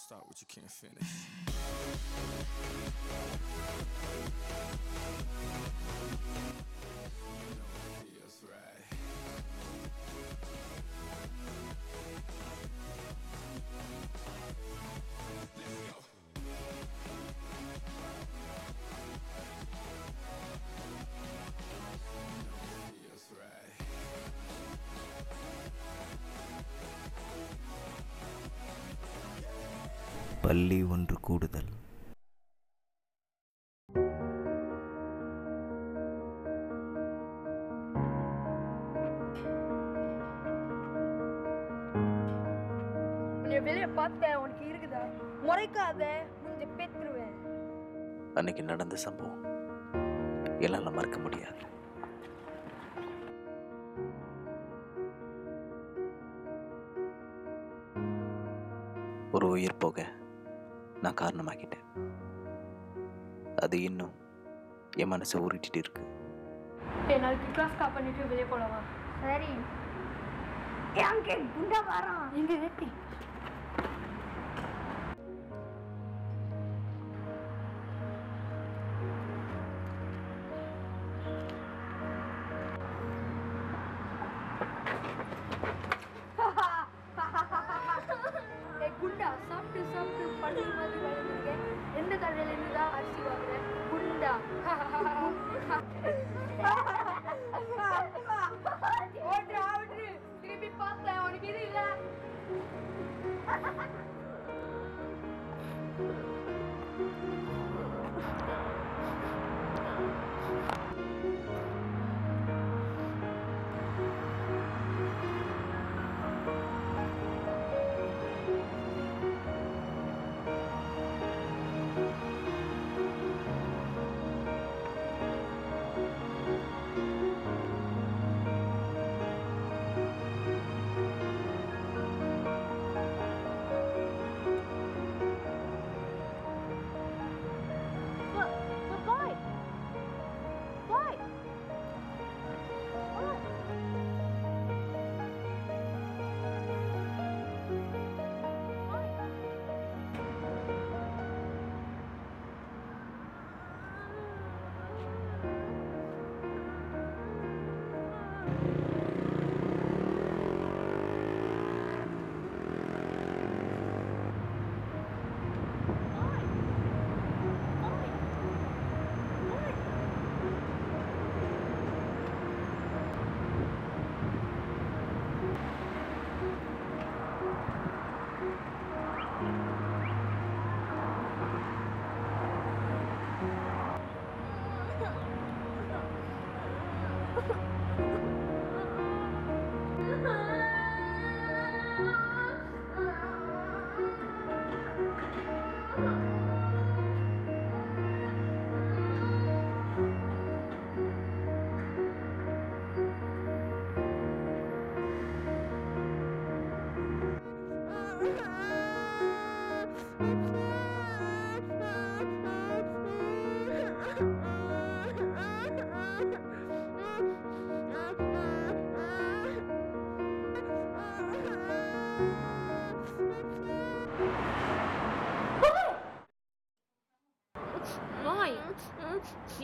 start what you can't finish. You know it feels right. Let's go. You know it feels right. பள்ளி ஒன்று கூடுதல். வெளியே பார்த்தேன், உனக்கு இருக்குதா? முறைக்காத, முடிஞ்ச பேத்துருவேன். அன்னைக்கு நடந்த சம்பவம் என்னால மறக்க முடியாது. ஒரு உயிர் போக நான் காரணமாக்கிட்டேன். அது இன்னும் என் மனசை உருட்டிட்டு இருக்கு. நாளைக்கு கிளாஸ் காப் பண்ணிட்டு வெளியே போலாமா? சரி. அங்கே குண்டா வரான். இங்க வெட்டி. குண்டா சாப்பிட்டு சாப்பிட்டு பண்ணி மாதிரி வளர்ந்துருக்கேன். எந்த கடையில இருந்துதான் அரிசி வாங்குறேன்? குண்டா. ஓட்டு ஆவுட்டு திருப்பி பார்த்தேன், உனக்கு இது இல்ல.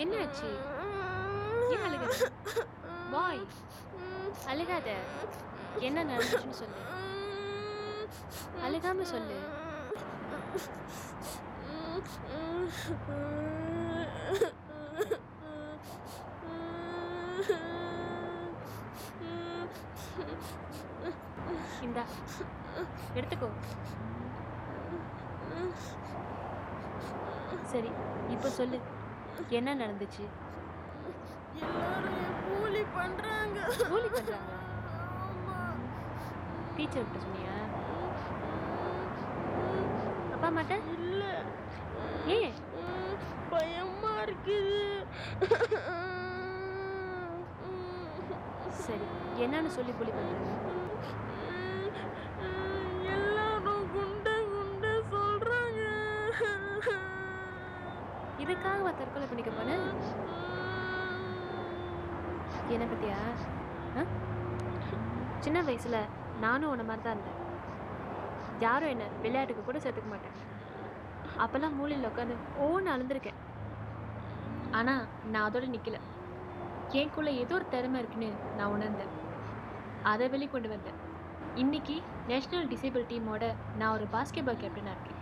என்னாச்சு? ஏன் அழுகாத? பாய் அழுகாத. என்ன நடந்துச்சுன்னு சொல்லு. அழுகாம சொல்லு. இந்தா எடுத்துக்கோ. சரி, இப்போ சொல்லு, என்ன நடந்துச்சு? எல்லாரும் கூலி பண்றாங்க. கூலி பண்றாங்க? டீச்சர் கிட்ட சொன்னியா? அப்பா அம்மாட்ட? இல்ல. ஏன்? பயமா இருக்குது. சரி, என்னன்னு சொல்லி கூலி பண்றாங்க? எல்லாரும் குண்டை குண்டை சொல்றாங்க. இதுக்காக தற்கொலை பண்ணிக்க போன? என்ன பத்தியா? சின்ன வயசுல நானும் உன்ன மாதிரி தான் இருந்தேன். யாரும் என்ன விளையாட்டுக்கு கூட சேர்த்துக்க மாட்டேன். அப்போல்லாம் மூலையில் உட்காந்து ஓன்னு அழுந்திருக்கேன். ஆனால் நான் அதோட நிற்கல. எனக்குள்ள ஏதோ ஒரு திறமை இருக்குன்னு நான் உணர்ந்தேன். அதை வெளிக்கொண்டு வந்தேன். இன்னைக்கு நேஷ்னல் டிசேபிள் டீமோட நான் ஒரு பாஸ்கெட்பால் கேப்டனாக இருக்கேன்.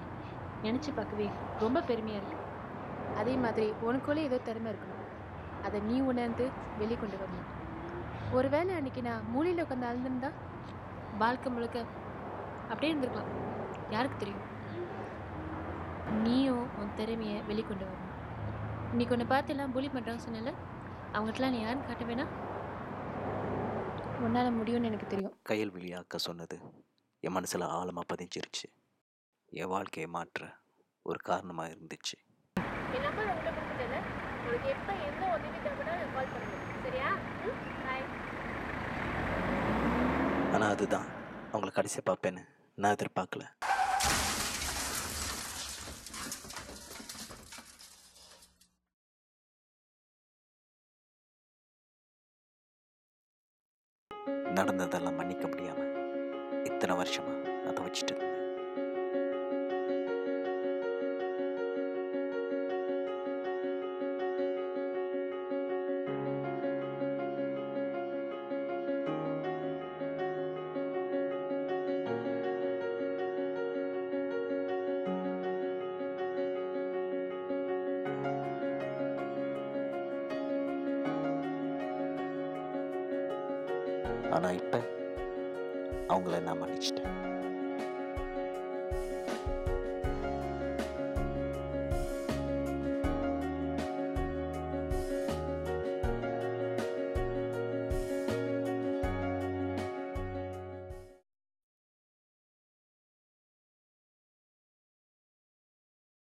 நினச்சி பார்க்கவே ரொம்ப பெருமையாக இருக்குது. அதே மாதிரி உனக்குள்ளே ஏதோ திறமை இருக்கணும். அதை நீ உணர்ந்து வெளிக்கொண்டு வரணும். ஒருவேளை அன்றைக்கி நான் மூலையில் உட்காந்து அழுந்திருந்தா வாழ்க்கை முழுக்க அப்படியே இருந்திருக்கலாம். யாருக்கு தெரியும்? நீயும் உன் திறமையை வெளிக்கொண்டு வரணும். இன்னைக்கு ஒன்று பார்த்து எல்லாம் புலி பண்ணுறாங்க சொன்னல, அவங்ககிட்டலாம் நீ யாருன்னு காட்ட வேணா? உன்னால் முடியும்னு எனக்கு தெரியும். கயல்விழி அக்கா சொன்னது என் மனசில் ஆழமாக பதிஞ்சிருச்சு. என் வாழ்க்கையை மாற்ற ஒரு காரணமாக இருந்துச்சு. என் நம்பர் உங்கள்கிட்ட கொடுத்துட்டேன். உங்களுக்கு எப்போ எந்த உதவி தேவைப்பட்டாலும் கால் பண்ணுங்க. சரியா? பாய். ஆனால் அதுதான் அவங்களை கடைசியாக பார்ப்பேன்னு நான் எதிர்பார்க்கல. நடந்ததெல்லாம் மன்னிக்க முடியாம இத்தனை வருஷமா அதை வச்சுட்டு இருந்தேன். ஆனா இப்ப அவங்கள நான் மன்னிச்சிட்டேன்.